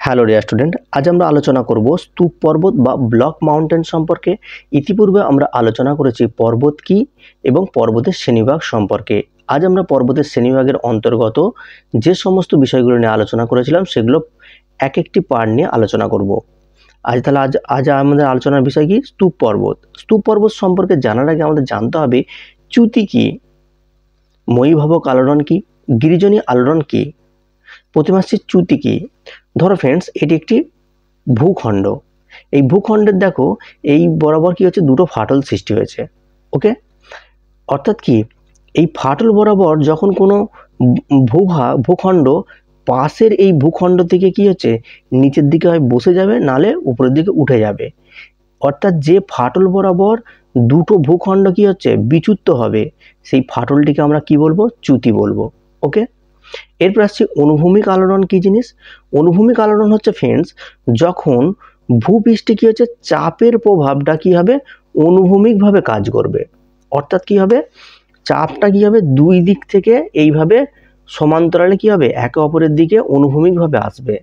Hello dear student, আজ আমরা আলোচনা করব স্তূপ পর্বত বা ব্লক মাউন্টেন সম্পর্কে। ইতিপূর্বে আমরা আলোচনা করেছি পর্বত কি এবং পর্বতের শ্রেণীবিভাগ সম্পর্কে। আজ আমরা পর্বতের শ্রেণীবিভাগের অন্তর্গত যে সমস্ত বিষয়গুলো নিয়ে আলোচনা করেছিলাম সেগুলো এক একটি পার্ট নিয়ে আলোচনা করব। আজ আমাদের আলোচনার বিষয় কি? স্তূপ পর্বত। স্তূপ পর্বত সম্পর্কে জানার আগে আমাদের জানতে হবে চ্যুতি কি, ময়ীভাবক আলোড়ন কি, গিরিজনী আলোড়ন কি, প্রতিমাশ্রীর চ্যুতি কি। ধরো ফ্রেন্ডস, এটি একটি ভূখণ্ড। এই ভূখণ্ডের দেখো এই বরাবর কি হচ্ছে, দুটো ফাটল সৃষ্টি হয়েছে। ওকে, অর্থাৎ কি এই ফাটল বরাবর যখন কোনো ভূখণ্ড পাশের এই ভূখণ্ড থেকে কি হচ্ছে, নিচের দিকে হয় বসে যাবে, নালে উপরের দিকে উঠে যাবে। অর্থাৎ যে ফাটল বরাবর দুটো ভূখণ্ড কি হচ্ছে, বিচ্যুত হবে, সেই ফাটলটিকে আমরা কি বলবো? চ্যুতি বলবো। ওকে, এরপর আসছি অনুভূমিক আলোড়ন কি জিনিস। অনুভূমিক আলোড়ন হচ্ছে ফ্রেন্ডস, যখন ভূপৃষ্ঠে কি হচ্ছে, চাপের প্রভাবটা কি হবে, অনুভূমিকভাবে কাজ করবে। অর্থাৎ কি হবে, চাপটা কি হবে, দুই দিক থেকে এইভাবে সমান্তরালে কি হবে, একে অপরের দিকে অনুভূমিকভাবে আসবে।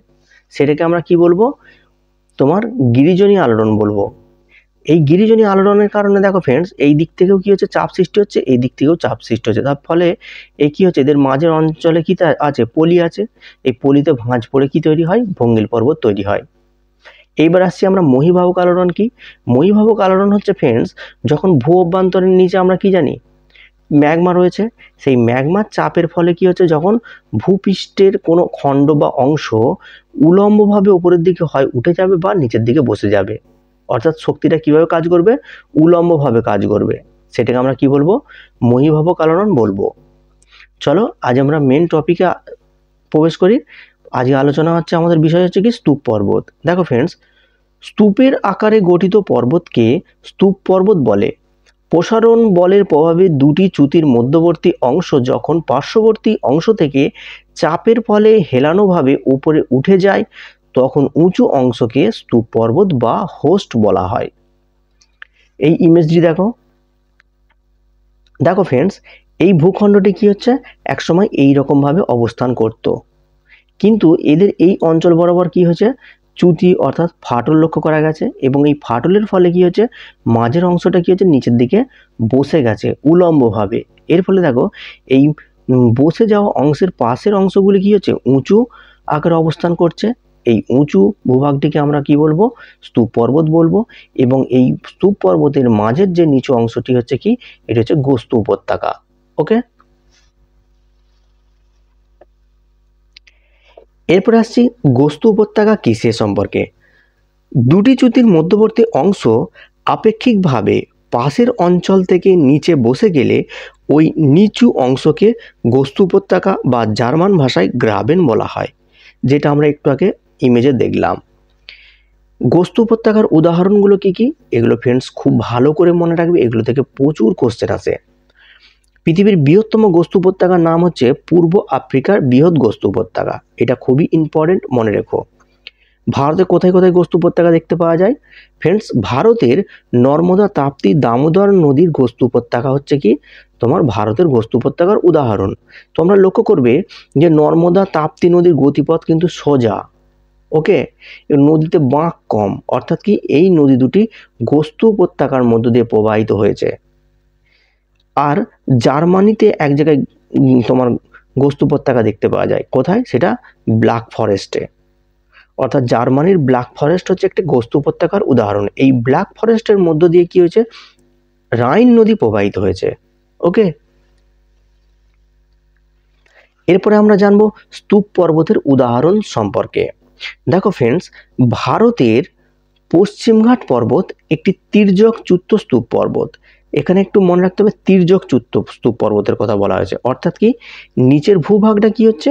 সেটাকে আমরা কি বলবো, তোমার গিরিজনী আলোড়ন বলবো। এই গিরিজনী আলোড়নের কারণে দেখো ফ্রেন্ডস, এই দিক থেকেও কি হচ্ছে, চাপ সৃষ্টি হচ্ছে, এই দিক থেকেও চাপ সৃষ্টি হচ্ছে। তার ফলে এই কি হচ্ছে, এদের মাঝের অঞ্চলে কি আছে, পলি আছে। এই পলিতে ভাঁজ পড়ে কি তৈরি হয়, ভঙ্গিল পর্বত তৈরি হয়। এইবার আসছি আমরা মহীভাবক আলোড়ন কি। মহীভাবক আলোড়ন হচ্ছে ফ্রেন্ডস, যখন ভূ অভ্যন্তরের নিচে আমরা কি জানি, ম্যাগমা রয়েছে। সেই ম্যাগমার চাপের ফলে কি হচ্ছে, যখন ভূপৃষ্ঠের কোনো খণ্ড বা অংশ উলম্বভাবে উপরের দিকে হয় উঠে যাবে বা নিচের দিকে বসে যাবে। অর্থাৎ শক্তিটা কিভাবে কাজ করবে, উলম্বভাবে কাজ করবে। সেটাকে আমরা কি বলবো, মহীভাবক আলোড়ন বলবো। চলো আজ আমরা মেন টপিকে প্রবেশ করি। আজকে আলোচনা হচ্ছে, আমাদের বিষয় হচ্ছে কি, স্তূপ পর্বত। দেখো ফ্রেন্ডস, স্তূপের আকারে গঠিত পর্বতকে স্তূপ পর্বত বলে। প্রসারণ বলের প্রভাবে দুটি চ্যুতির মধ্যবর্তী অংশ যখন পার্শ্ববর্তী অংশ থেকে চাপের ফলে হেলানোভাবে উপরে উঠে যায়, তখন উঁচু অংশকে স্তূপ পর্বত বা হোস্ট বলা হয়। এই ইমেজটি দেখো। দেখো ফ্রেন্ডস, এই ভূখণ্ডটি কি হচ্ছে, একসময় এই রকমভাবে অবস্থান করত, কিন্তু এদের এই অঞ্চল বরাবর কি হচ্ছে, চ্যুতি অর্থাৎ ফাটল লক্ষ্য করা গেছে। এবং এই ফাটলের ফলে কি হচ্ছে, মাঝের অংশটা কি হচ্ছে, নিচের দিকে বসে গেছে উলম্বভাবে। এর ফলে দেখো এই বসে যাওয়া অংশের পাশের অংশগুলি কি হচ্ছে, উঁচু আকারে অবস্থান করছে। এই উঁচু ভূভাগটিকে আমরা কি বলবো, স্তূপ পর্বত বলবো। এবং এই স্তূপ পর্বতের মাঝের যে নিচু অংশটি হচ্ছে কি, এটা হচ্ছে গোস্তু উপত্যকা। ওকে, এরপর আসছি গোস্তু উপত্যকা কি সে সম্পর্কে। দুটি চ্যুতির মধ্যবর্তী অংশ আপেক্ষিকভাবে পাশের অঞ্চল থেকে নিচে বসে গেলে ওই নিচু অংশকে গোস্তু উপত্যকা বা জার্মান ভাষায় গ্রাবেন বলা হয়, যেটা আমরা একটু আগে ইমেজে দেখলাম। গোস্তু উপত্যকার উদাহরণগুলো কি কি, এগুলো ফ্রেন্ডস খুব ভালো করে মনে রাখবে, এগুলো থেকে প্রচুর কোশ্চেন আসে। পৃথিবীর বৃহত্তম গোস্তু উপত্যকার নাম হচ্ছে পূর্ব আফ্রিকার বৃহৎ গোস্তু উপত্যকা। এটা খুবই ইম্পর্টেন্ট, মনে রেখো। ভারতে কোথায় কোথায় গোস্তু উপত্যকা দেখতে পাওয়া যায়? ফ্রেন্ডস, ভারতের নর্মদা, তাপ্তি, দামোদর নদীর গোস্তু উপত্যকা হচ্ছে কি তোমার ভারতের গোস্তু উপত্যকার উদাহরণ। তোমরা লক্ষ্য করবে যে নর্মদা, তাপ্তি নদীর গতিপথ কিন্তু সোজা। ওকে, নদীতে বাঁক কম, অর্থাৎ কি এই নদী দুটি গোস্তু উপত্যকার মধ্য দিয়ে প্রবাহিত হয়েছে। আর জার্মানিতে এক জায়গায় তোমার গোস্তু উপত্যকা দেখতে পাওয়া যায়। কোথায়? সেটা ব্ল্যাক ফরেস্টে। অর্থাৎ জার্মানির ব্ল্যাক ফরেস্ট হচ্ছে একটি গোস্তু উপত্যকার উদাহরণ। এই ব্ল্যাক ফরেস্টের মধ্য দিয়ে কি হয়েছে, রাইন নদী প্রবাহিত হয়েছে। ওকে, এরপরে আমরা জানবো স্তূপ পর্বতের উদাহরণ সম্পর্কে। দেখো ফ্রেন্ডস, ভারতের পশ্চিমঘাট পর্বত একটি তির্যক চ্যুত স্তূপ পর্বত। এখানে একটু মনে রাখতে হবে, তির্যক চ্যুত স্তূপ পর্বতের কথা বলা হয়েছে। অর্থাৎ কি নিচের ভূভাগটা কি হচ্ছে,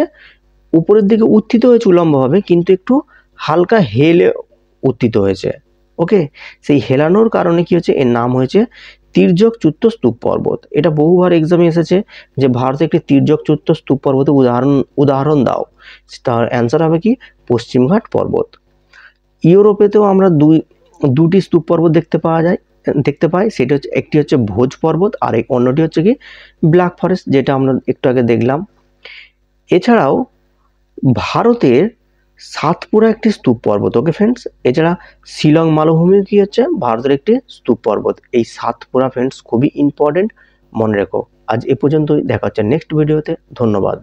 উপরের দিকে উত্থিত হয়েছে উলম্বভাবে, কিন্তু একটু হালকা হেলে উত্থিত হয়েছে। ওকে, সেই হেলানোর কারণে কি হচ্ছে, এর নাম হয়েছে তির্যক চ্যুত স্তূপ পর্বত। এটা বহুবার এক্সামে এসেছে যে ভারতে একটি তির্যক চ্যুত স্তূপ পর্বতের উদাহরণ দাও। তার অ্যান্সার হবে কি, পশ্চিমঘাট পর্বত। ইউরোপেতেও আমরা দুটি স্তূপ পর্বত দেখতে পাই। সেটা হচ্ছে, একটি হচ্ছে ভোজ পর্বত, আর অন্যটি হচ্ছে কি ব্ল্যাক ফরেস্ট, যেটা আমরা একটু আগে দেখলাম। এছাড়াও ভারতের সাতপুরা একটি স্তূপ পর্বত। ওকে ফ্রেন্ডস, এছাড়া শিলং মালভূমি কি হচ্ছে ভারতের একটি স্তূপ পর্বত। এই সাতপুরা ফ্রেন্ডস খুবই ইম্পর্টেন্ট, মনে রেখো। আজ এ পর্যন্তই, দেখা হচ্ছে নেক্সট ভিডিওতে। ধন্যবাদ।